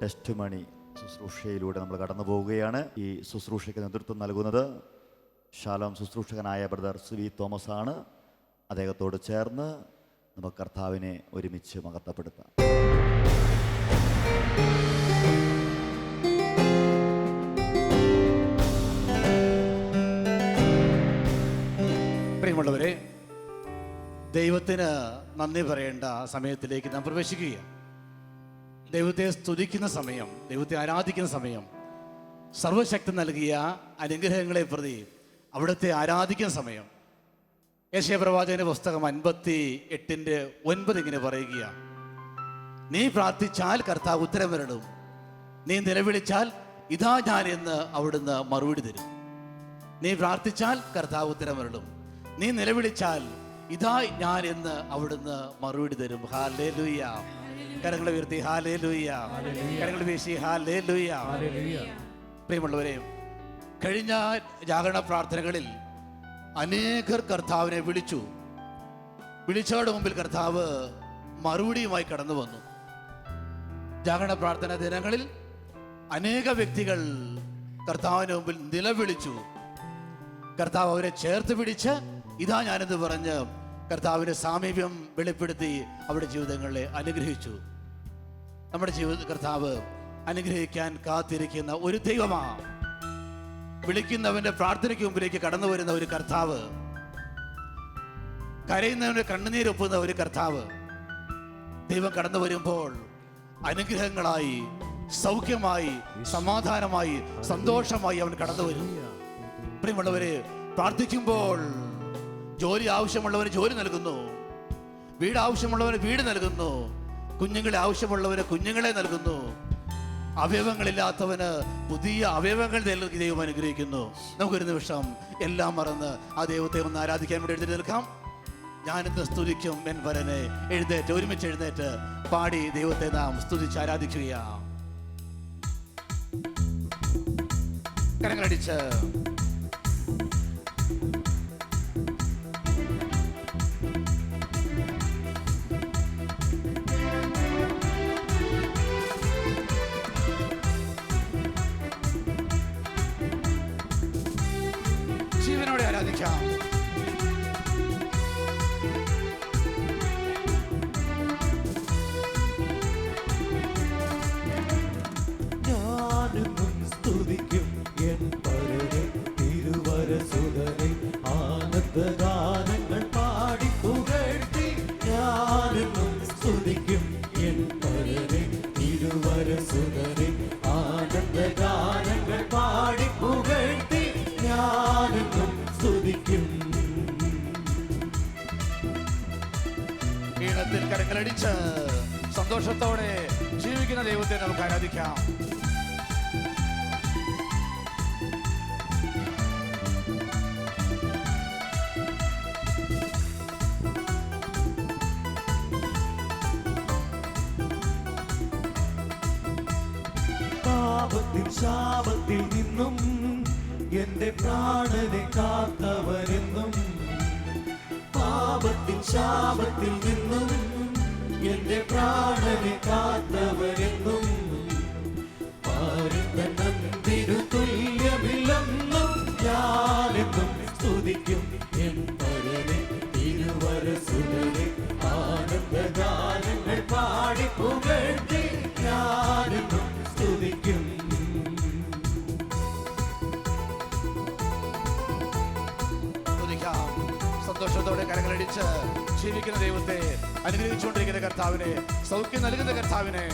Test മണി ശുശ്രൂഷയിലൂടെ നമ്മൾ കടന്നു പോവുകയാണ്. ഈ ശുശ്രൂഷയ്ക്ക് നേതൃത്വം നൽകുന്നത് ശാലോം ശുശ്രൂഷകനായ ബ്രദർ സുവി തോമസ് ആണ്. അദ്ദേഹത്തോട് ചേർന്ന് നമുക്ക് കർത്താവിനെ ഒരുമിച്ച് മഹത്വപ്പെടുത്താം. പ്രിയമുള്ളവരെ, ദൈവത്തിന് നന്ദി പറയേണ്ട സമയത്തിലേക്ക് നാം പ്രവേശിക്കുകയാണ്. ദൈവത്തെ സ്തുതിക്കുന്ന സമയം, ദൈവത്തെ ആരാധിക്കുന്ന സമയം, സർവശക്തി നൽകിയ അനുഗ്രഹങ്ങളെ പ്രതി അവിടുത്തെ ആരാധിക്കുന്ന സമയം. യെശയ്യാ പ്രവാചകന്റെ പുസ്തകം 58:9 ഇങ്ങനെ പറയുകയാണ്: നീ പ്രാർത്ഥിച്ചാൽ കർത്താവ് ഉത്തരമരുളും, നീ നിലവിളിച്ചാൽ ഇതാ ഞാൻ എന്ന് അവിടുന്ന് മറുപടി തരും. നീ പ്രാർത്ഥിച്ചാൽ കർത്താവ് ഉത്തരമരുളും, നീ നിലവിളിച്ചാൽ ഇതാ ഞാൻ എന്ന് അവിടുന്ന് മറുപടി തരും. ഹല്ലേലൂയ. കരങ്ങൾ ഉയർത്തി ഹല്ലേലൂയ, കരങ്ങൾ വീശി ഹല്ലേലൂയ. പ്രിയമുള്ളവരെ, കഴിഞ്ഞ ജാഗരണ പ്രാർത്ഥനകളിൽ അനേകർ കർത്താവിനെ വിളിച്ചവരുടെ മുമ്പിൽ കർത്താവ് മറുപടിയുമായി കടന്നു വന്നു. ജാഗരണ പ്രാർത്ഥന ദിനങ്ങളിൽ അനേക വ്യക്തികൾ കർത്താവിന് മുമ്പിൽ നിലവിളിച്ചു. കർത്താവ് അവരെ ചേർത്ത് പിടിച്ച് ഇതാ ഞാനെന്ന് പറഞ്ഞ് കർത്താവിന്റെ സാമീപ്യം വെളിപ്പെടുത്തി അവരുടെ ജീവിതങ്ങളെ അനുഗ്രഹിച്ചു. നമ്മുടെ ജീവിത കർത്താവ് അനുഗ്രഹിക്കാൻ കാത്തിരിക്കുന്ന ഒരു ദൈവമാണ്. വിളിക്കുന്നവന്റെ പ്രാർത്ഥനയ്ക്ക് മുമ്പിലേക്ക് കടന്നു വരുന്ന ഒരു കർത്താവ്, കരയുന്നവന്റെ കണ്ണുനീരൊപ്പുന്ന ഒരു കർത്താവ്. ദൈവം കടന്നു വരുമ്പോൾ അനുഗ്രഹങ്ങളായി, സൗഖ്യമായി, സമാധാനമായി, സന്തോഷമായി അവൻ കടന്നു വരും. പ്രിയമുള്ളവരെ, പ്രാർത്ഥിക്കുമ്പോൾ ജോലി ആവശ്യമുള്ളവന് ജോലി നൽകുന്നു, വീട് ആവശ്യമുള്ളവന് വീട് നൽകുന്നു, കുഞ്ഞുങ്ങളെ ആവശ്യമുള്ളവന് കുഞ്ഞുങ്ങളെ നൽകുന്നു, അവയവങ്ങളില്ലാത്തവന് പുതിയ അവയവങ്ങൾ നൽകി ദൈവം അനുഗ്രഹിക്കുന്നു. നമുക്കൊരു നിമിഷം എല്ലാം മറന്ന് ആ ദൈവത്തെ ഒന്ന് ആരാധിക്കാൻ വേണ്ടി എഴുന്നേറ്റ് നിൽക്കാം. ഞാനിന്ന് സ്തുതിക്കും എൻ വരനെ. ഒരുമിച്ച് എഴുന്നേറ്റ് പാടി ദൈവത്തെ നാം സ്തുതിച്ച് ആരാധിക്കുകയാണ്. കരങ്ങളടിച്ച് ജീവനോടെ ആരാധിക്കാം. ഞാനും സ്തുതിക്കും എൻ പരനെ, തിരുവരസുതനെ, ആനന്ദഗാനങ്ങൾ പാടി പുകഴ്ത്തി. ഞാനും സ്തുതിക്കും എൻ പരനെ, തിരുവരസുതനെ, ആനന്ദഗാനങ്ങൾ പാടി പുകഴ്ത്തി. ഞാനും സ്തുതിക്കും. ഈണത്തിൽ കരങ്ങളടിച്ച് സന്തോഷത്തോടെ ജീവിക്കുന്ന ദൈവത്തെ നമുക്ക് ആരാധിക്കാം. പാപത്തിൽ ശാപത്തിൽ നിന്നും എന്റെ പ്രാണനെ കാത്തവരെന്നും, പാപത്തിൽ ശാപത്തിൽ നിന്നും എന്റെ പ്രാണനെ കാത്തവരെന്നും, പാരിതനന്ദിനു തുല്യമില്ലെന്നും ഞാനെന്നും സ്തുതിക്കും എൻ പരനെ, തിരുവരസുതനെ, ആനന്ദഗാനങ്ങൾ പാടി പുകഴ്ത്തി. ഞാനെന്നും സ്തുതിക്കും. സന്തോഷത്തോടെ കരങ്ങളടിച്ച് ജീവിക്കുന്ന ദൈവത്തെ, അനുഗ്രഹിച്ചുകൊണ്ടിരിക്കുന്ന കർത്താവിനെ, സൗഖ്യം നൽകുന്ന കർത്താവിനെ.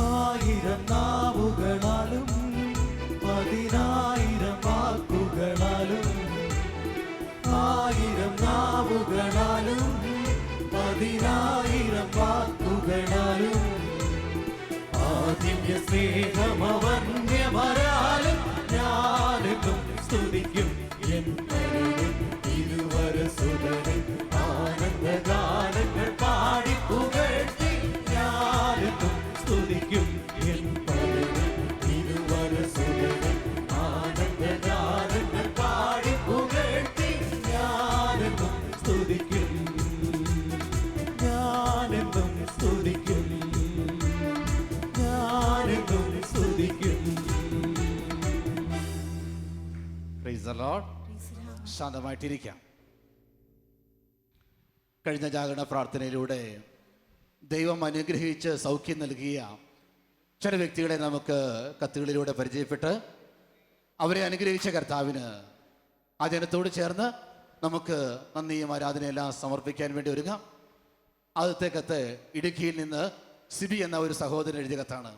ആയിരം നാവുകളാലും 10,000 വാക്കുകളാലും, ആയിരം നാവുകളാലും 10,000 വാക്കുകളാലും, ആദിവ്യ സ്നേഹമവന്യമരാലും ഞാനെന്നും സ്തുതിക്കും എൻ പരനെ, തിരുവരസുതനെ, ആനന്ദഗാനങ്ങൾ പാടി പുകഴ്ത്തി. ഞാനെന്നും സ്തുതിക്കും എൻ പരനെ, തിരുവരസുതനെ, ആനന്ദഗാനങ്ങൾ പ്രൈസ് ദി ലോർഡ്. ശാന്തമായിട്ടിരിക്കാം. കഴിഞ്ഞ ജാഗരണ പ്രാർത്ഥനയിലൂടെ ദൈവം അനുഗ്രഹിച്ച് സൗഖ്യം നൽകിയ ചില വ്യക്തികളെ നമുക്ക് കത്തുകളിലൂടെ പരിചയപ്പെട്ട് അവരെ അനുഗ്രഹിച്ച കർത്താവിന് ആ ജനത്തോട് ചേർന്ന് നമുക്ക് നന്ദിയും ആരാധനയെല്ലാം സമർപ്പിക്കാൻ വേണ്ടി ഒരുങ്ങാം. ആദ്യത്തെ കത്ത് ഇടുക്കിയിൽ നിന്ന് സിബി എന്ന ഒരു സഹോദരൻ എഴുതിയ കത്താണ്.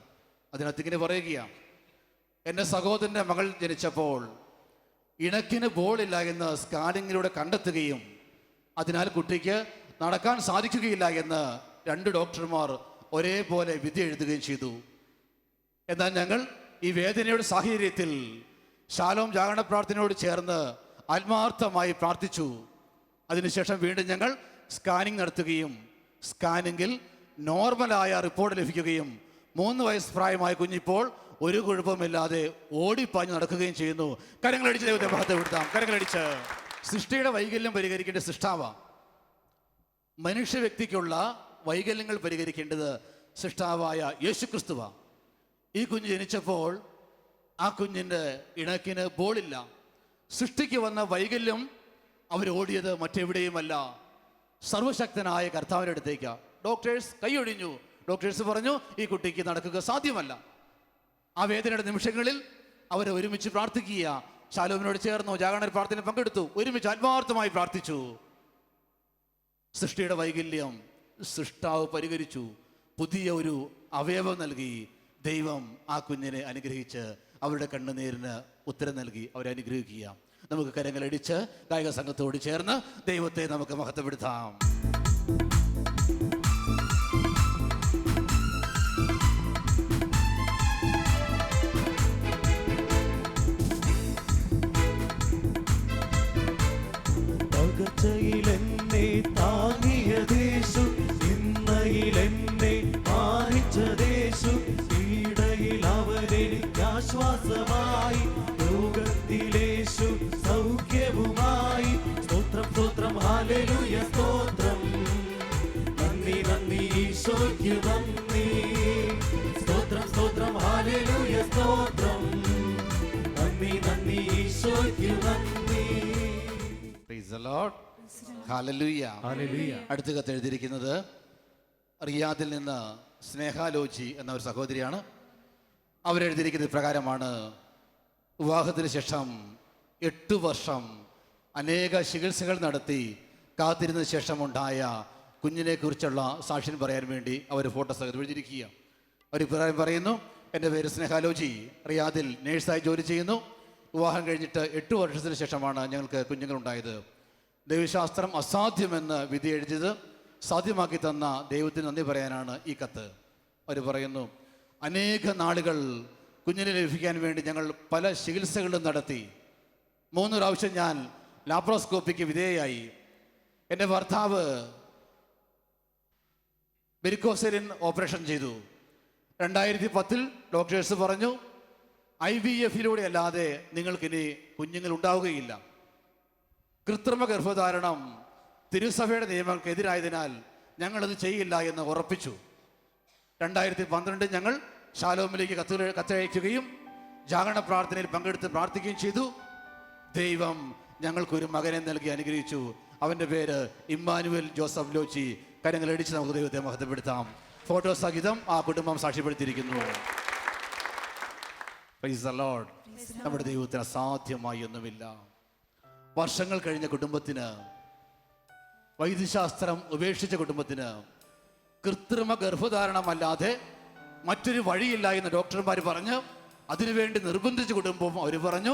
അതിനകത്ത് ഇങ്ങനെ പറയുകയാണ്: എൻ്റെ സഹോദരൻ്റെ മകൾ ജനിച്ചപ്പോൾ ഇണക്കിന് ബോളില്ല എന്ന് സ്കാനിങ്ങിലൂടെ കണ്ടെത്തുകയും അതിനാൽ കുട്ടിക്ക് നടക്കാൻ സാധിക്കുകയില്ല എന്ന് 2 ഡോക്ടർമാർ ഒരേപോലെ വിധി എഴുതുകയും ചെയ്തു. എന്നാൽ ഞങ്ങൾ ഈ വേദനയുടെ സാഹചര്യത്തിൽ ശാലോം ജാഗരണ പ്രാർത്ഥനയോട് ചേർന്ന് ആത്മാർത്ഥമായി പ്രാർത്ഥിച്ചു. അതിനുശേഷം വീണ്ടും ഞങ്ങൾ സ്കാനിങ് നടത്തുകയും സ്കാനിങ്ങിൽ നോർമലായ റിപ്പോർട്ട് ലഭിക്കുകയും 3 വയസ്സ് പ്രായമായ കുഞ്ഞിപ്പോൾ ഒരു കുഴപ്പമില്ലാതെ ഓടിപ്പാഞ്ഞ് നടക്കുകയും ചെയ്യുന്നു. കരങ്ങളടിച്ച് ദൈവത്തെ മഹത്വപ്പെടുത്താം. കരങ്ങളടിച്ച്. സൃഷ്ടിയുടെ വൈകല്യം പരിഹരിക്കേണ്ട സൃഷ്ടാവാ. മനുഷ്യ വ്യക്തിക്കുള്ള വൈകല്യങ്ങൾ പരിഹരിക്കേണ്ടത് സൃഷ്ടാവായ യേശുക്രിസ്തുവാ. ഈ കുഞ്ഞ് ജനിച്ചപ്പോൾ ആ കുഞ്ഞിൻ്റെ ഇണക്കിന് ബോളില്ല. സൃഷ്ടിക്ക് വന്ന വൈകല്യം അവരോടിയത് മറ്റെവിടെയുമല്ല, സർവശക്തനായ കർത്താവിൻ്റെ അടുത്തേക്കാണ്. ഡോക്ടേഴ്സ് കൈയൊഴിഞ്ഞു. ഡോക്ടേഴ്സ് പറഞ്ഞു ഈ കുട്ടിക്ക് നടക്കുക സാധ്യമല്ല. ആ വേദനയുടെ നിമിഷങ്ങളിൽ അവർ ഒരുമിച്ച് പ്രാർത്ഥിക്കുക. ശാലോമിനോട് ചേർന്നു ജാഗരണ പ്രാർത്ഥനയിൽ പങ്കെടുത്തു. ഒരുമിച്ച് ആത്മാർത്ഥമായി പ്രാർത്ഥിച്ചു. സൃഷ്ടിയുടെ വൈകല്യം സൃഷ്ടാവ് പരിഹരിച്ചു. പുതിയ ഒരു അവയവം നൽകി. ദൈവം ആ കുഞ്ഞിനെ അനുഗ്രഹിച്ച് അവരുടെ കണ്ണുനീരിന് ഉത്തരം നൽകി അവരെ അനുഗ്രഹിക്കുക. നമുക്ക് കരങ്ങളടിച്ച് ഗായക സംഘത്തോട് ചേർന്ന് ദൈവത്തെ നമുക്ക് മഹത്വപ്പെടുത്താം. പകർച്ചയിലെന്നെ താങ്ങിയതേശു, ഇന്നയിലെന്നെ മാനിച്ചതേശു, പീഡയിൽ അവനെനിക്ക് ആശ്വാസമായി, രോഗത്തിലേശു സൗഖ്യവുമായി. സ്തോത്രം സ്തോത്രം ഹല്ലേലൂയ സ്തോത്രം. നന്ദി നന്ദി ഈശോയ്ക്ക് നന്ദി. സ്തോത്രം സ്തോത്രം ഹല്ലേലൂയ സ്തോത്രം. നന്ദി നന്ദി ഈശോയ്ക്ക് നന്ദി. Praise the Lord. Hallelujah. Hallelujah. അടുത്ത കത്ത് എഴുതിയിരിക്കുന്നത് റിയാദിൽ നിന്ന് സ്നേഹാലോചി എന്ന ഒരു സഹോദരിയാണ്. അവരെഴുതിയിരിക്കുന്നത് പ്രകാരമാണ്: വിവാഹത്തിന് ശേഷം 8 വർഷം അനേക ചികിത്സകൾ നടത്തി കാത്തിരുന്ന ശേഷം ഉണ്ടായ കുഞ്ഞിനെ കുറിച്ചുള്ള സാക്ഷ്യം പറയാൻ വേണ്ടി അവർ ഫോട്ടോ സഹിതം എഴുതിയിരിക്കുക. അവർ ഇപ്രകാരം പറയുന്നു: എൻ്റെ പേര് സ്നേഹാലോചി, റിയാദിൽ നേഴ്സായി ജോലി ചെയ്യുന്നു. വിവാഹം കഴിഞ്ഞിട്ട് 8 വർഷത്തിന് ശേഷമാണ് ഞങ്ങൾക്ക് കുഞ്ഞുങ്ങളുണ്ടായത്. ദൈവശാസ്ത്രം അസാധ്യമെന്ന് വിധി എഴുതിയത് സാധ്യമാക്കി തന്ന ദൈവത്തിന് നന്ദി പറയാനാണ് ഈ കത്ത്. അവർ പറയുന്നു: അനേക നാളുകൾ കുഞ്ഞിനെ ലഭിക്കാൻ വേണ്ടി ഞങ്ങൾ പല ചികിത്സകളും നടത്തി. 3 പ്രാവശ്യം ഞാൻ ലാപ്രോസ്കോപ്പിക്ക് വിധേയയായി. എൻ്റെ ഭർത്താവ് വെരിക്കോസെലിൻ ഓപ്പറേഷൻ ചെയ്തു. 2010 ഡോക്ടേഴ്സ് പറഞ്ഞു IVF-ലൂടെ അല്ലാതെ നിങ്ങൾക്കിനി കുഞ്ഞുങ്ങൾ ഉണ്ടാവുകയില്ല. കൃത്രിമ ഗർഭധാരണം തിരുസഭയുടെ നിയമങ്ങൾക്കെതിരായതിനാൽ ഞങ്ങളത് ചെയ്യില്ല എന്ന് ഉറപ്പിച്ചു. 2012 ഞങ്ങൾ ശാലോമിലേക്ക് കത്തയക്കുകയും ജാഗരണ പ്രാർത്ഥനയിൽ പങ്കെടുത്ത് പ്രാർത്ഥിക്കുകയും ചെയ്തു. ദൈവം ഞങ്ങൾക്കൊരു മകനെ നൽകി അനുഗ്രഹിച്ചു. അവൻ്റെ പേര് ഇമ്മാനുവൽ ജോസഫ് ലോച്ചി. കരങ്ങളടിച്ച് നമുക്ക് ദൈവത്തെ മഹത്വപ്പെടുത്താം. ഫോട്ടോ സഹിതം ആ കുടുംബം സാക്ഷ്യപ്പെടുത്തിയിരിക്കുന്നു. Praise the Lord. നമ്മുടെ ദൈവത്തിന് അസാധ്യമായി ഒന്നുമില്ല. വർഷങ്ങൾ കഴിഞ്ഞ കുടുംബത്തിന്, വൈദ്യശാസ്ത്രം ഉപേക്ഷിച്ച കുടുംബത്തിന് കൃത്രിമ ഗർഭധാരണമല്ലാതെ മറ്റൊരു വഴിയില്ല എന്ന് ഡോക്ടർമാർ പറഞ്ഞ് അതിനുവേണ്ടി നിർബന്ധിച്ച കുടുംബം അവർ പറഞ്ഞു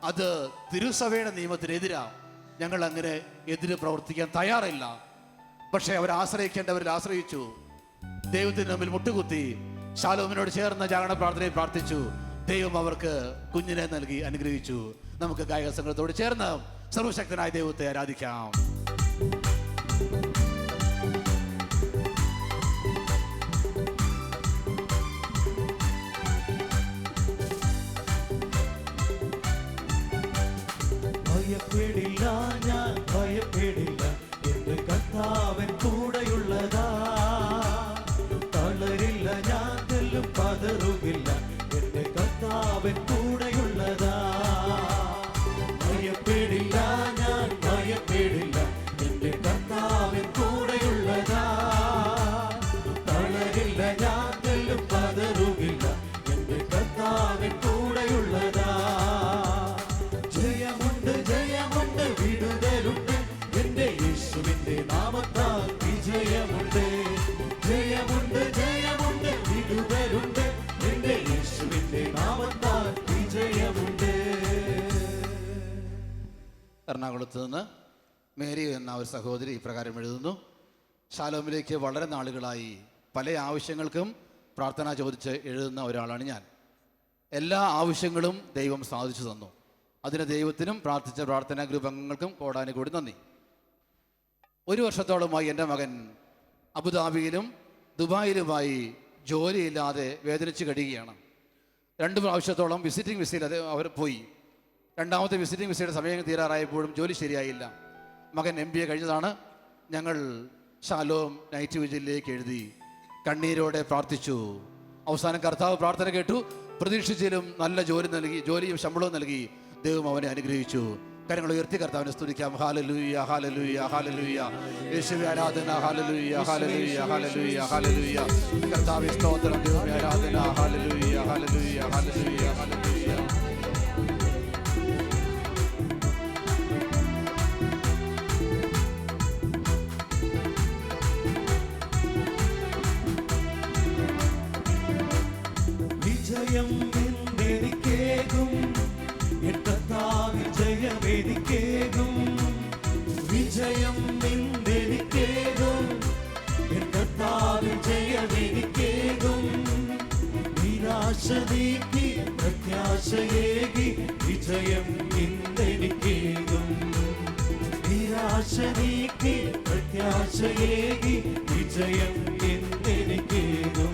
അത് തിരുസഭയുടെ നിയമത്തിനെതിരാണ്, ഞങ്ങൾ അങ്ങനെ എതിര് പ്രവർത്തിക്കാൻ തയ്യാറില്ല. പക്ഷേ അവർ ആശ്രയിക്കേണ്ടവരിൽ ആശ്രയിച്ചു. ദൈവത്തിന് മുമ്പിൽ മുട്ടുകുത്തി ശാലോമിനോട് ചേർന്ന ജാഗരണ പ്രാർത്ഥനയിൽ പ്രാർത്ഥിച്ചു. ദൈവം അവർക്ക് കുഞ്ഞിനെ നൽകി അനുഗ്രഹിച്ചു. നമുക്ക് ഗായക സംഘത്തോട് ചേർന്ന് സർവശക്തനായ ദൈവത്തെ ആരാധിക്കാം. ഭയപ്പെടില്ല, ഞാൻ ഭയപ്പെടില്ല, എന്റെ കർത്താവൻ കൂടെയുള്ളതാ. തളരില്ല, ഞാൻ തെല്ലും പതറുകില്ല, എന്റെ കർത്താവൻ കൂടെയുള്ളതാ. എറണാകുളത്ത് നിന്ന് മേരി എന്ന ഒരു സഹോദരി ഇപ്രകാരം എഴുതുന്നു. ശാലോമിലേക്ക് വളരെ നാളുകളായി പല ആവശ്യങ്ങൾക്കും പ്രാർത്ഥന ചോദിച്ച് എഴുതുന്ന ഒരാളാണ് ഞാൻ. എല്ലാ ആവശ്യങ്ങളും ദൈവം സാധിച്ചു തന്നു. അതിന് ദൈവത്തിനും പ്രാർത്ഥിച്ച പ്രാർത്ഥനാ ഗ്രൂപ്പ് അംഗങ്ങൾക്കും കോടാനുകൂടി നന്ദി. 1 വർഷത്തോളമായി എൻ്റെ മകൻ അബുദാബിയിലും ദുബായിലുമായി ജോലിയില്ലാതെ വേദനിച്ച് കഴിയുകയാണ്. 2 പ്രാവശ്യത്തോളം വിസിറ്റിംഗ് വിസയിൽ അവർ പോയി. 2ാമത്തെ വിസിറ്റിംഗ് വിസയുടെ സമയം തീരാറായപ്പോഴും ജോലി ശരിയായില്ല. മകൻ MBA കഴിഞ്ഞതാണ്. ഞങ്ങൾ ശാലോം നൈറ്റ് വിജിലേക്ക് എഴുതി കണ്ണീരോടെ പ്രാർത്ഥിച്ചു. അവസാനം കർത്താവ് പ്രാർത്ഥന കേട്ടു. പ്രതീക്ഷിച്ചിലും നല്ല ജോലിയും ശമ്പളവും നൽകി ദൈവം അവനെ അനുഗ്രഹിച്ചു. കരങ്ങൾ ഉയർത്തി കർത്താവിനെ സ്തുതിക്കാം. Hallelujah, hallelujah, hallelujah. യേശുവേ ആരാധന. Hallelujah, hallelujah, hallelujah, hallelujah. കർത്താവേ സ്തോത്രം. ദൈവമേ ആരാധന. Hallelujah, hallelujah, hallelujah, hallelujah. വിജയം നിന്നെനിക്കേകും, എൻ കർത്താവിൻ ജയമെനിക്കേകും. വിജയം നിന്നെനിക്കേകും, എൻ കർത്താവിൻ ജയമെനിക്കേകും. നിരാശ നീക്കി പ്രത്യാശയേകി വിജയം നിന്നെനിക്കേകും. നിരാശ നീക്കി പ്രത്യാശയേകി വിജയം നിന്നെനിക്കേകും.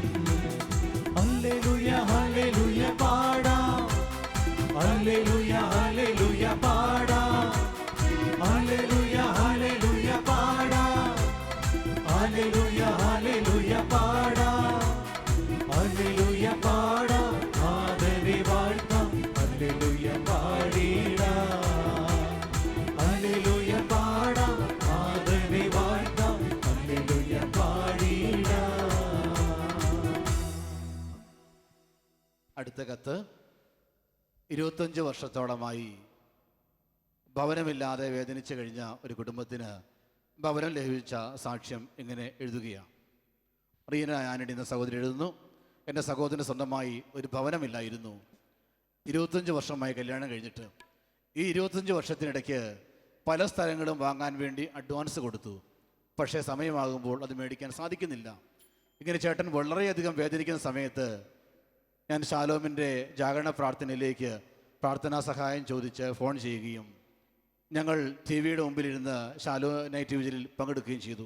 ഹല്ലേലൂയ, ഹല്ലേലൂയ പാടാം. ഹല്ലേലൂയ, ഹല്ലേലൂയ പാടാം. ഹല്ലേലൂയ, ഹല്ലേലൂയ പാടാം. ഹല്ലേലൂയ, ഹല്ലേലൂയ പാടാം. ഹല്ലേലൂയ പാടാം. ആദരെ വാഴ്ത്താം. ഹല്ലേലൂയ പാടിടാം. ഹല്ലേലൂയ പാടാം. ആദരെ വാഴ്ത്താം. ഹല്ലേലൂയ പാടിടാം. അടുത്ത കത്ത്. 25 വർഷത്തോളമായി ഭവനമില്ലാതെ വേദനിച്ചു കഴിഞ്ഞ ഒരു കുടുംബത്തിന് ഭവനം ലഭിച്ച സാക്ഷ്യം ഇങ്ങനെ എഴുതുകയാണ്. റീന ആന്റണി എന്ന സഹോദരി എഴുതുന്നു. എൻ്റെ സഹോദരന് സ്വന്തമായി ഒരു ഭവനമില്ലായിരുന്നു. 25 വർഷമായി കല്യാണം കഴിഞ്ഞിട്ട്. ഈ 25 വർഷത്തിനിടയ്ക്ക് പല സ്ഥലങ്ങളും വാങ്ങാൻ വേണ്ടി അഡ്വാൻസ് കൊടുത്തു. പക്ഷേ സമയമാകുമ്പോൾ അത് മേടിക്കാൻ സാധിക്കുന്നില്ല. ഇങ്ങനെ ചേട്ടൻ വളരെയധികം വേദനിക്കുന്ന സമയത്ത് ഞാൻ ശാലോമിൻ്റെ ജാഗരണ പ്രാർത്ഥനയിലേക്ക് പ്രാർത്ഥനാ സഹായം ചോദിച്ച് ഫോൺ ചെയ്യുകയും ഞങ്ങൾ TV-യുടെ മുമ്പിലിരുന്ന് ശാലോ നൈറ്റ് വിജിലിൽ പങ്കെടുക്കുകയും ചെയ്തു.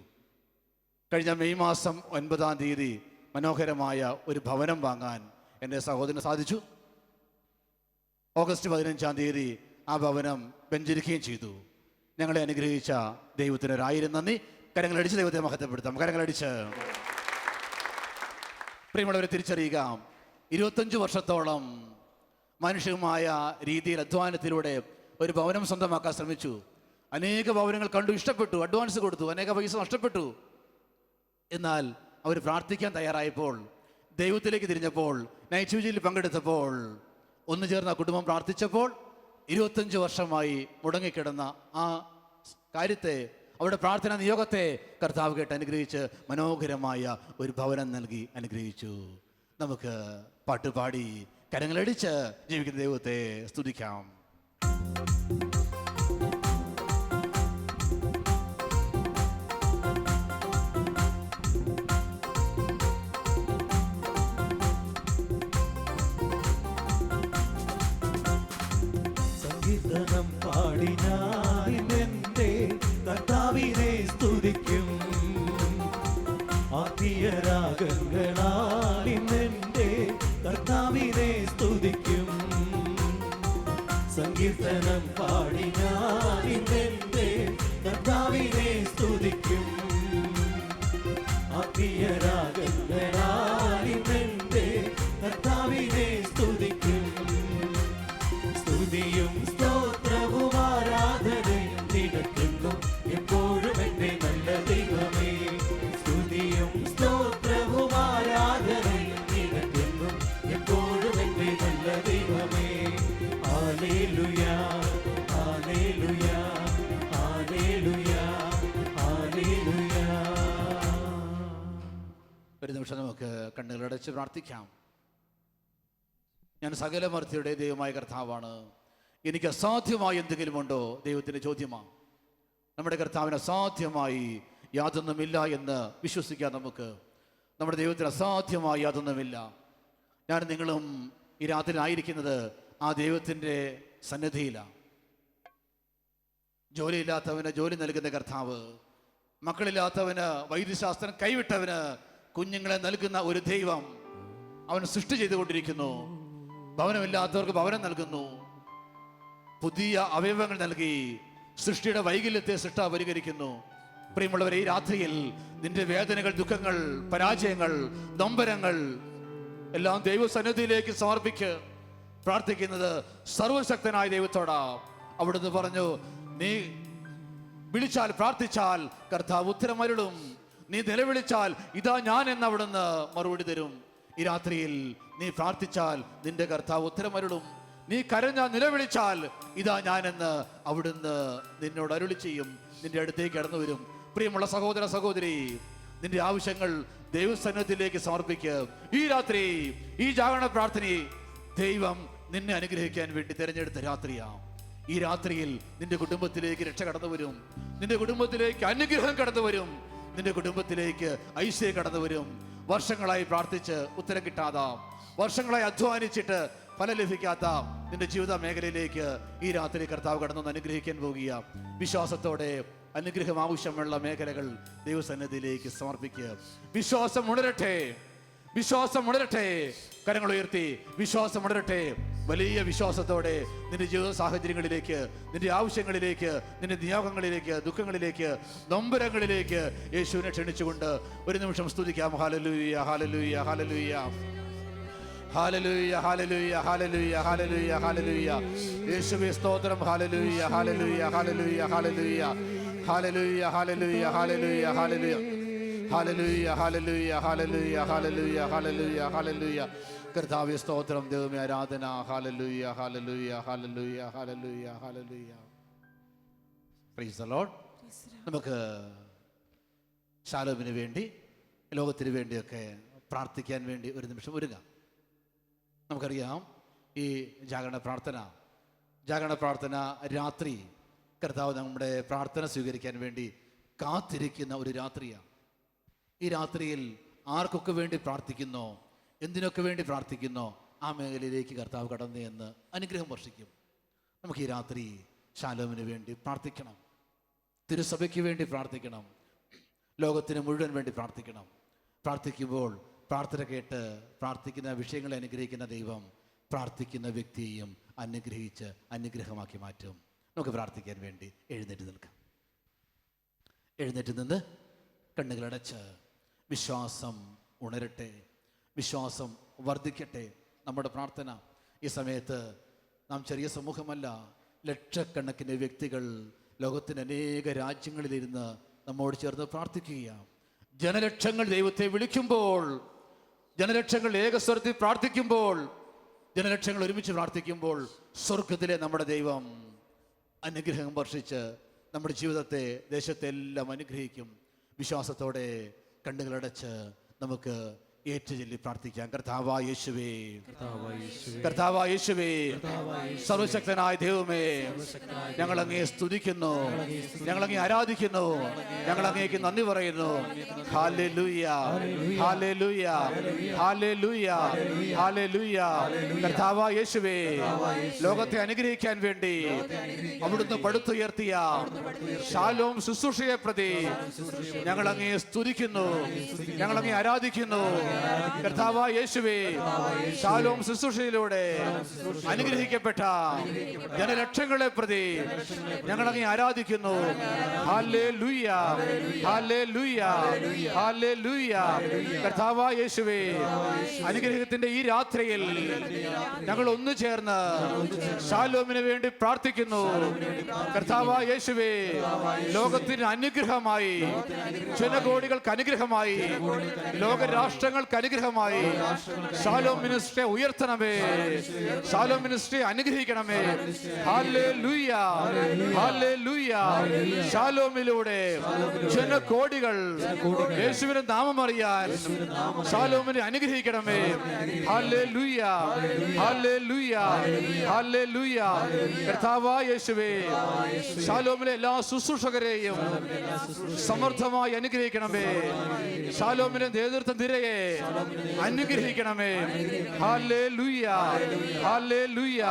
കഴിഞ്ഞ മെയ് മാസം 9-ാം തീയതി മനോഹരമായ ഒരു ഭവനം വാങ്ങാൻ എൻ്റെ സഹോദരന് സാധിച്ചു. ഓഗസ്റ്റ് 15-ാം തീയതി ആ ഭവനം വെഞ്ചരിക്കുകയും ചെയ്തു. ഞങ്ങളെ അനുഗ്രഹിച്ച ദൈവത്തിന് 1000 നന്ദി. കരങ്ങളടിച്ച് ദൈവത്തെ മഹത്വപ്പെടുത്താം. കരങ്ങളടിച്ച്. പ്രിയമുള്ളവരെ തിരിച്ചറിയുക, 25 വർഷത്തോളം മാനുഷികമായ രീതിയിൽ അധ്വാനത്തിലൂടെ ഒരു ഭവനം സ്വന്തമാക്കാൻ ശ്രമിച്ചു. അനേക ഭവനങ്ങൾ കണ്ടു, ഇഷ്ടപ്പെട്ടു, അഡ്വാൻസ് കൊടുത്തു, അനേക പൈസ നഷ്ടപ്പെട്ടു. എന്നാൽ അവർ പ്രാർത്ഥിക്കാൻ തയ്യാറായപ്പോൾ, ദൈവത്തിലേക്ക് തിരിഞ്ഞപ്പോൾ, നൈറ്റ് വിജിയിൽ പങ്കെടുത്തപ്പോൾ, ഒന്നു ചേർന്ന കുടുംബം പ്രാർത്ഥിച്ചപ്പോൾ 25 വർഷമായി മുടങ്ങിക്കിടന്ന ആ കാര്യത്തെ, അവരുടെ പ്രാർത്ഥനാ നിയോഗത്തെ കർത്താവ് കേട്ട് അനുഗ്രഹിച്ച് മനോഹരമായ ഒരു ഭവനം നൽകി അനുഗ്രഹിച്ചു. നമുക്ക് പാട്ടുപാടി കരങ്ങളടിച്ച് ജീവിക്കുന്ന ദൈവത്തെ സ്തുതിക്കാം. സങ്കീർത്തനം പാടി ഞാൻ എൻ്റെ കർത്താവിനെ സ്തുതിക്കും. ആത്മീയ രാഗങ്ങളാൽ ഇന്നെൻ്റെ കർത്താവിനെ സ്തുതിക്കും. സങ്കീർത്തനം പാടി ഞാൻ ഇന്നെൻ്റെ കർത്താവിനെ സ്തുതിക്കും. ആത്മീയ രാഗങ്ങളാൽ ഇന്നെൻ്റെ കർത്താവിനെ സ്തുതിക്കും. സ്തുതിയും സ്തോത്രവും ആരാധനയും നിനക്കെന്നും എപ്പോഴും എൻ്റെ നല്ല ദൈവമേ. സ്തുതിയും സ്തോത്രവും ആരാധനയും നിനക്കെന്നും എപ്പോഴും എൻ്റെ നല്ല ദൈവമേ. Hallelujah, hallelujah, hallelujah, hallelujah. ഒരു നിമിഷം നമുക്ക് കണ്ണുകളടച്ച് പ്രാർത്ഥിക്കാം. ഞാൻ സകല മർത്യയുടെ ദൈവമായ കർത്താവാണ്. എനിക്ക് അസാധ്യമായി എന്തെങ്കിലും ഉണ്ടോ? ദൈവത്തിൻ്റെ ചോദ്യമാണ്. നമ്മുടെ കർത്താവിന് അസാധ്യമായി യാതൊന്നുമില്ല എന്ന് വിശ്വസിക്കാം. നമുക്ക് നമ്മുടെ ദൈവത്തിന് അസാധ്യമായി യാതൊന്നുമില്ല. ഞാൻ നിങ്ങളും ഈ രാത്രി ആയിരിക്കുന്നത് ആ ദൈവത്തിൻ്റെ സന്നിധിയിലാണ്. ജോലിയില്ലാത്തവന് ജോലി നൽകുന്ന കർത്താവ്, മക്കളില്ലാത്തവന് വൈദ്യശാസ്ത്രം കൈവിട്ടവന് കുഞ്ഞുങ്ങളെ നൽകുന്ന ഒരു ദൈവം അവൻ സൃഷ്ടി ചെയ്തുകൊണ്ടിരിക്കുന്നു. ഭവനമില്ലാത്തവർക്ക് ഭവനം നൽകുന്നു, പുതിയ അവയവങ്ങൾ നൽകി സൃഷ്ടിയുടെ വൈകല്യത്തെ സൃഷ്ടാവ് പരിഹരിക്കുന്നു. പ്രിയമുള്ളവരെ, ഈ രാത്രിയിൽ നിന്റെ വേദനകൾ, ദുഃഖങ്ങൾ, പരാജയങ്ങൾ, നൊമ്പരങ്ങൾ എല്ലാം ദൈവസന്നിധിയിലേക്ക് സമർപ്പിക്ക്. പ്രാർത്ഥിക്കുന്നത് സർവശക്തനായ ദൈവത്തോടാ. അവിടുന്ന് പറഞ്ഞു, നീ വിളിച്ചാൽ, പ്രാർത്ഥിച്ചാൽ കർത്താവ് ഉത്തരമരുളും. നീ നിലവിളിച്ചാൽ ഇതാ ഞാൻ എന്ന് അവിടുന്ന് മറുപടി തരും. ഈ രാത്രിയിൽ നീ പ്രാർത്ഥിച്ചാൽ നിന്റെ കർത്താവ് ഉത്തരമരുളും. നീ കരഞ്ഞാൽ, നിലവിളിച്ചാൽ ഇതാ ഞാനെന്ന് അവിടുന്ന് നിന്നോട് അരുളി ചെയ്യും, നിന്റെ അടുത്തേക്ക് കടന്നു വരും. പ്രിയമുള്ള സഹോദര സഹോദരി, നിന്റെ ആവശ്യങ്ങൾ ദൈവസന്നിധിയിലേക്ക് സമർപ്പിക്കുക. ഈ രാത്രി ഈ ജാഗരണ പ്രാർത്ഥനയെ ദൈവം നിന്നെ അനുഗ്രഹിക്കാൻ വേണ്ടി തിരഞ്ഞെടുത്ത രാത്രിയാണ്. ഈ രാത്രിയിൽ നിന്റെ കുടുംബത്തിലേക്ക് രക്ഷ കടന്നു വരും, നിന്റെ കുടുംബത്തിലേക്ക് അനുഗ്രഹം കടന്നു വരും, നിന്റെ കുടുംബത്തിലേക്ക് ഐശ്വര്യം കടന്നു വരും. വർഷങ്ങളായി പ്രാർത്ഥിച്ച് ഉത്തരം കിട്ടാതെ, വർഷങ്ങളായി അധ്വാനിച്ചിട്ട് ഫലം ലഭിക്കാത്ത നിന്റെ ജീവിത മേഖലയിലേക്ക് ഈ രാത്രി കർത്താവ് കടന്നു അനുഗ്രഹിക്കാൻ പോകുക. വിശ്വാസത്തോടെ അനുഗ്രഹം ആവശ്യമുള്ള മേഖലകൾ ദൈവസന്നിധിയിലേക്ക് സമർപ്പിക്കുക. വിശ്വാസം ഉണരട്ടെ, വിശ്വാസം ഉണരട്ടെ. കരങ്ങൾ ഉയർത്തി വിശ്വാസം ഉണരട്ടെ. വലിയ വിശ്വാസത്തോടെ നിന്റെ ജീവിത സാഹചര്യങ്ങളിലേക്ക്, നിന്റെ ആവശ്യങ്ങളിലേക്ക്, നിന്റെ നിയോഗങ്ങളിലേക്ക്, ദുഃഖങ്ങളിലേക്ക്, നൊമ്പരങ്ങളിലേക്ക് യേശുവിനെ ക്ഷണിച്ചുകൊണ്ട് ഒരു നിമിഷം സ്തുതിക്കാം. Hallelujah, hallelujah, hallelujah, hallelujah, hallelujah, hallelujah, hallelujah, hallelujah. യേശുവേ സ്തോത്രം. Hallelujah, hallelujah, hallelujah, hallelujah, hallelujah, hallelujah, hallelujah, hallelujah, hallelujah, hallelujah, hallelujah, hallelujah, hallelujah, hallelujah. കർത്താവേ സ്തോത്രം, ദൈവമേ ആരാധന. Hallelujah, hallelujah, hallelujah, hallelujah, hallelujah. Praise the Lord. നമുക്ക് ശാലോമിന് വേണ്ടി, ലോകത്തിന് വേണ്ടിയൊക്കെ പ്രാർത്ഥിക്കാൻ വേണ്ടി ഒരു നിമിഷം ഒരുങ്ങാം. നമുക്കറിയാം, ഈ ജാഗരണ പ്രാർത്ഥന രാത്രി കർത്താവ് നമ്മുടെ പ്രാർത്ഥന സ്വീകരിക്കാൻ വേണ്ടി കാത്തിരിക്കുന്ന ഒരു രാത്രിയാണ്. ഈ രാത്രിയിൽ ആർക്കൊക്കെ വേണ്ടി പ്രാർത്ഥിക്കുന്നോ, എന്തിനൊക്കെ വേണ്ടി പ്രാർത്ഥിക്കുന്നോ, ആ മേഖലയിലേക്ക് കർത്താവ് കടന്നു എന്ന് അനുഗ്രഹം വർഷിക്കും. നമുക്ക് ഈ രാത്രി ശാലോമിന് വേണ്ടി പ്രാർത്ഥിക്കണം, തിരുസഭയ്ക്ക് വേണ്ടി പ്രാർത്ഥിക്കണം, ലോകത്തിന് മുഴുവൻ വേണ്ടി പ്രാർത്ഥിക്കണം. പ്രാർത്ഥിക്കുമ്പോൾ പ്രാർത്ഥന കേട്ട് പ്രാർത്ഥിക്കുന്ന വിഷയങ്ങളെ അനുഗ്രഹിക്കുന്ന ദൈവം പ്രാർത്ഥിക്കുന്ന വ്യക്തിയെയും അനുഗ്രഹിച്ച് അനുഗ്രഹമാക്കി മാറ്റും. നമുക്ക് പ്രാർത്ഥിക്കാൻ വേണ്ടി എഴുന്നേറ്റ് നിൽക്കാം. എഴുന്നേറ്റ് നിന്ന് കണ്ണുകളടച്ച് വിശ്വാസം ഉണരട്ടെ, വിശ്വാസം വർദ്ധിക്കട്ടെ. നമ്മുടെ പ്രാർത്ഥന ഈ സമയത്ത് നാം ചെറിയ സമൂഹമല്ല, ലക്ഷക്കണക്കിന് വ്യക്തികൾ ലോകത്തിൻ്റെ അനേക രാജ്യങ്ങളിലിരുന്ന് നമ്മോട് ചേർന്ന് പ്രാർത്ഥിക്കുകയാണ്. ജനലക്ഷങ്ങൾ ദൈവത്തെ വിളിക്കുമ്പോൾ, ജനലക്ഷങ്ങൾ ഏകസ്വരത്തിൽ പ്രാർത്ഥിക്കുമ്പോൾ, ജനലക്ഷങ്ങൾ ഒരുമിച്ച് പ്രാർത്ഥിക്കുമ്പോൾ സ്വർഗത്തിലെ നമ്മുടെ ദൈവം അനുഗ്രഹം വർഷിച്ച് നമ്മുടെ ജീവിതത്തെ, ദേശത്തെ എല്ലാം അനുഗ്രഹിക്കും. വിശ്വാസത്തോടെ കണ്ണുകളടച്ച് നമുക്ക് ഏറ്റുചൊല്ലി പ്രാർത്ഥിക്കാം. കർത്താവായ യേശുവേ, കർത്താവായ യേശുവേ, സർവശക്തനായ ദൈവമേ, ഞങ്ങൾ അങ്ങയെ സ്തുതിക്കുന്നു, ഞങ്ങൾ അങ്ങയെ ആരാധിക്കുന്നു, ഞങ്ങൾ അങ്ങേക്ക് നന്ദി പറയുന്നു. Hallelujah, hallelujah, hallelujah, hallelujah. കർത്താവായ യേശുവേ, ലോകത്തെ അനുഗ്രഹിക്കാൻ വേണ്ടി അവിടുന്ന് പടുത്തുയർത്തിയ ശാലോം ശുശ്രൂഷയെ പ്രതി ഞങ്ങൾ അങ്ങയെ സ്തുതിക്കുന്നു, ഞങ്ങൾ അങ്ങയെ ആരാധിക്കുന്നു. കർത്താവായ യേശുവേ, ശാലോം ശുശ്രൂഷയിലൂടെ അനുഗ്രഹിക്കപ്പെട്ട ജനലക്ഷങ്ങളെ പ്രതി ഞങ്ങൾ അങ്ങയെ ആരാധിക്കുന്നു. Hallelujah, hallelujah, hallelujah. കർത്താവായ യേശുവേ, അനുഗ്രഹത്തിന്റെ ഈ രാത്രിയിൽ ഞങ്ങൾ ഒന്നു ചേർന്ന് ശാലോമിന് വേണ്ടി പ്രാർത്ഥിക്കുന്നു. കർത്താവായ യേശുവേ, ലോകത്തിന് അനുഗ്രഹമായി, ജനകോടികൾക്ക് അനുഗ്രഹമായി, ലോകരാഷ്ട്രങ്ങൾ രാഷ്ട്രങ്ങൾക്ക് അനുഗ്രഹമായി. ഷാലോം മിനിസ്ട്രിയെ ഉയർത്തണമേ. ഷാലോം മിനിസ്ട്രിയെ അനുഗ്രഹിക്കണമേ. Hallelujah, hallelujah. ഷാലോമിലൂടെ ജനകോടികൾ യേശുവിന്റെ നാമം അറിയാൻ ഷാലോമിനെ അനുഗ്രഹിക്കണമേ. Hallelujah, hallelujah, hallelujah. കർത്താവായ യേശുവേ, ഷാലോമിലെ എല്ലാ ശുശ്രൂഷകരെയും സമർത്ഥമായി അനുഗ്രഹിക്കണമേ. ഷാലോമിന്റെ നേതൃത്വ നിരയെ അനുഗ്രഹിക്കണമേ. Hallelujah, hallelujah.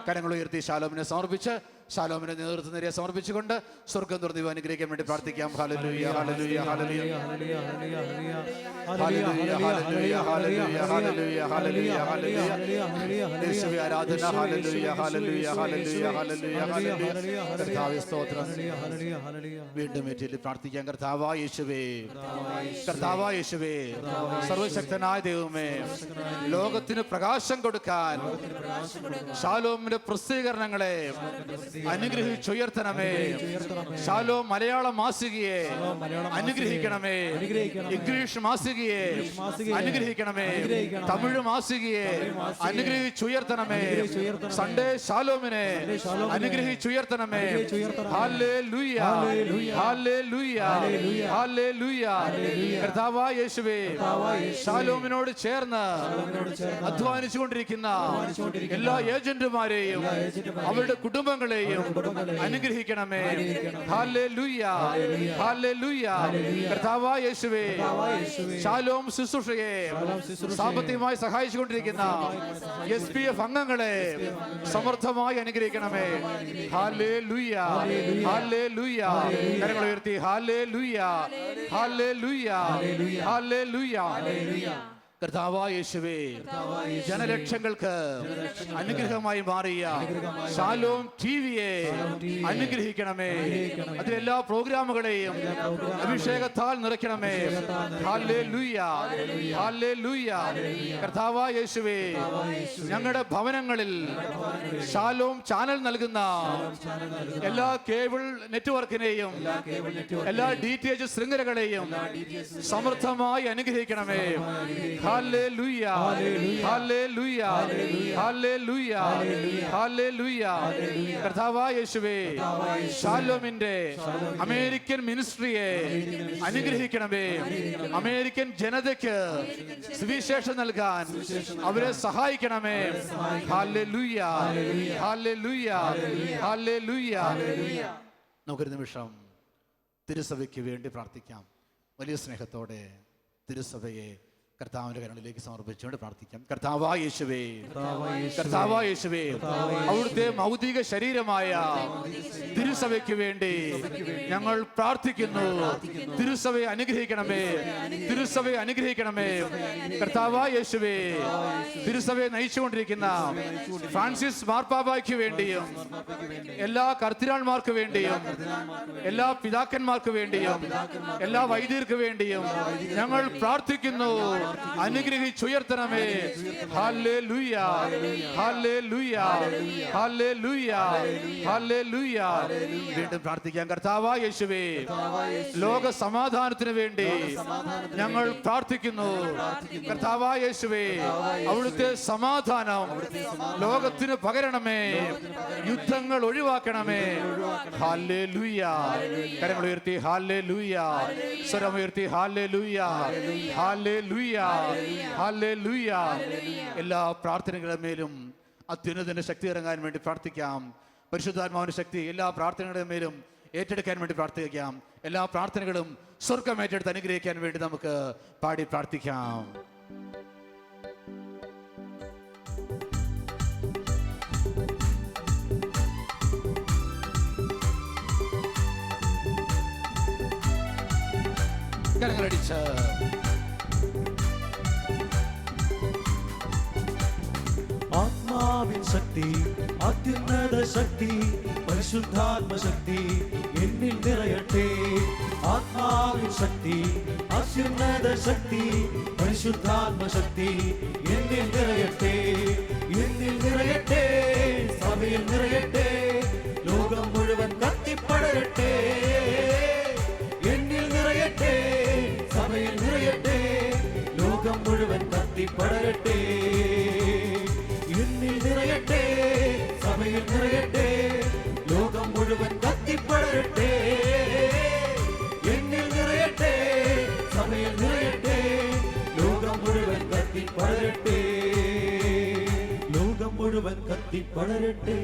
കരങ്ങൾ ഉയർത്തി ഷാലോമിനെ സമർപ്പിച്ച് ഷാലോമിന്റെ നേതൃത്വ നിരയെ സമർപ്പിച്ചുകൊണ്ട് സ്വർഗ്ഗം തുറന്ന് അനുഗ്രഹിക്കാൻ വേണ്ടി പ്രാർത്ഥിക്കാം. Hallelujah, hallelujah, hallelujah, hallelujah, hallelujah, hallelujah, hallelujah, hallelujah. യേശുവേ ആരാധന. Hallelujah, hallelujah, hallelujah, hallelujah, hallelujah. കർത്താവേ സ്തോത്രം. വീണ്ടും ഏറ്റു പ്രാർത്ഥിക്കാം. കർത്താവായ യേശുവേ, കർത്താവായ യേശുവേ, സർവശക്തനായ ദൈവമേ, ലോകത്തിന് പ്രകാശം കൊടുക്കാൻ ഷാലോമിന്റെ പ്രസിദ്ധീകരണങ്ങളെ അനുഗ്രഹിച്ചുയർത്തണമേ. ഷാലോം മലയാള മാസികയെ അനുഗ്രഹിക്കണമേ. ഇംഗ്ലീഷ് മാസികയെ അനുഗ്രഹിക്കണമേ. തമിഴ് മാസികയെ അനുഗ്രഹിച്ചുയർത്തണമേ. സൺഡേ ഷാലോമിനെ അനുഗ്രഹിച്ചുയർത്തണമേ. Hallelujah, hallelujah, hallelujah. കർത്താവായ യേശുവേ, ഷാലോമിനോട് ചേർന്ന് അധ്വാനിച്ചുകൊണ്ടിരിക്കുന്ന എല്ലാ ഏജന്റുമാരെയും അവരുടെ കുടുംബങ്ങളെയും അനുഗ്രഹിക്കണമേ. Hallelujah, hallelujah. കർത്താവായ യേശുവേ, ഷാലോം ശുശ്രൂഷയെ സാമ്പത്തികമായി സഹായിച്ചുകൊണ്ടിരിക്കുന്ന SPF അംഗങ്ങളെ സമർത്ഥമായി അനുഗ്രഹിക്കണമേ. Hallelujah, hallelujah. കരങ്ങൾ ഉയർത്തി ഹല്ലേലൂയ, ഹല്ലേലൂയ, ഹല്ലേലൂയ. കർത്താവായ യേശുവേ, ജനലക്ഷങ്ങൾക്ക് അനുഗ്രഹമായി മാറിയ ഷാലോം ടിവിയെ അനുഗ്രഹിക്കണമേ. അതിലെല്ലാ പ്രോഗ്രാമുകളെയും അഭിഷേകത്താൽ നിറയ്ക്കണമേ. Hallelujah, hallelujah. കർത്താവായ യേശുവേ, ഞങ്ങളുടെ ഭവനങ്ങളിൽ ഷാലോം ചാനൽ നൽകുന്ന എല്ലാ കേബിൾ നെറ്റ്വർക്കിനെയും എല്ലാ DTH ശൃംഖലകളെയും സമൃദ്ധമായി അനുഗ്രഹിക്കണമേ. Hallelujah, hallelujah, hallelujah, hallelujah. കർത്താവായ യേശുവേ, ഷാലോമിന്റെ അമേരിക്കൻ മിനിസ്ട്രിയെ അനുഗ്രഹിക്കണമേ. അമേരിക്കൻ ജനതയ്ക്ക് സുവിശേഷം നൽകാൻ അവരെ സഹായിക്കണമേ. Hallelujah, hallelujah, hallelujah. നമുക്കൊരു നിമിഷം തിരുസഭയ്ക്ക് വേണ്ടി പ്രാർത്ഥിക്കാം. വലിയ സ്നേഹത്തോടെ തിരുസഭയെ കർത്താവിന്റെ കരങ്ങളിലേക്ക് സമർപ്പിച്ചുകൊണ്ട് പ്രാർത്ഥിക്കാം. കർത്താവായ യേശുവേ, കർത്താവായ യേശുവേ, അവിടുത്തെ ഭൗതിക ശരീരമായ തിരുസഭയ്ക്ക് വേണ്ടി ഞങ്ങൾ പ്രാർത്ഥിക്കുന്നു. തിരുസഭയെ അനുഗ്രഹിക്കണമേ, തിരുസഭയെ അനുഗ്രഹിക്കണമേ. കർത്താവായ യേശുവേ, തിരുസഭയെ നയിച്ചുകൊണ്ടിരിക്കുന്ന ഫ്രാൻസിസ് മാർപ്പാപ്പയ്ക്ക് വേണ്ടിയും എല്ലാ കർദിനാൾമാർക്ക് വേണ്ടിയും എല്ലാ പിതാക്കന്മാർക്ക് വേണ്ടിയും എല്ലാ വൈദികർക്ക് വേണ്ടിയും ഞങ്ങൾ പ്രാർത്ഥിക്കുന്നു. അനുഗ്രഹിച്ചുയർത്തണമേ. Hallelujah, hallelujah, hallelujah, hallelujah. വീണ്ടും പ്രാർത്ഥിക്കാം. കർത്താവായ യേശുവേ, ലോക സമാധാനത്തിന് വേണ്ടി ഞങ്ങൾ പ്രാർത്ഥിക്കുന്നു. കർത്താവായ യേശുവേ, അവിടുത്തെ സമാധാനം ലോകത്തിന് പകരണമേ. യുദ്ധങ്ങൾ ഒഴിവാക്കണമേ. ഹല്ലേലൂയ. കരങ്ങൾ ഉയർത്തി ഹല്ലേലൂയ, സ്വരമുയർത്തി ഹല്ലേലൂയ, ഹല്ലേലൂയ, ഹല്ലേലൂയ. എല്ലാ പ്രാർത്ഥനകളുടെ മേലും അത്യുന്നതന്റെ ശക്തി ഇറങ്ങാൻ വേണ്ടി പ്രാർത്ഥിക്കാം. പരിശുദ്ധാത്മാവിന്റെ ശക്തി എല്ലാ പ്രാർത്ഥനകളുടെ മേലും ഏറ്റെടുക്കാൻ വേണ്ടി പ്രാർത്ഥിക്കാം. എല്ലാ പ്രാർത്ഥനകളും സ്വർഗ്ഗം ഏറ്റെടുത്ത് അനുഗ്രഹിക്കാൻ വേണ്ടി നമുക്ക് പാടി പ്രാർത്ഥിക്കാം. കരങ്ങളടിച്ച് ആത്മാവിൻ ശക്തി, അത്യുന്നത ശക്തി, പരിശുദ്ധാത്മ ശക്തി എന്നിൽ നിറയട്ടെ. ആത്മാവിൻ ശക്തി, അത്യുന്നത ശക്തി, പരിശുദ്ധാത്മ ശക്തി എന്നിൽ നിറയട്ടെ. എന്നിൽ നിറയട്ടെ, സഭയിൽ നിറയട്ടെ, ലോകം മുഴുവൻ കത്തിപ്പടരട്ടെ. എന്നിൽ നിറയട്ടെ, സഭയിൽ നിറയട്ടെ, ലോകം കത്തിപ്പടരട്ടെ. എന്നിൽ നിറയട്ടെ, സഭയിൽ നിറയട്ടെ, ലോകം മുഴുവൻ കത്തിപ്പടരട്ടെ. എന്നിൽ നിറയട്ടെ, സഭയിൽ നിറയട്ടെ, ലോകം മുഴുവൻ കത്തിപ്പടരട്ടെ. ലോകം മുഴുവൻ കത്തിപ്പടരട്ടെ.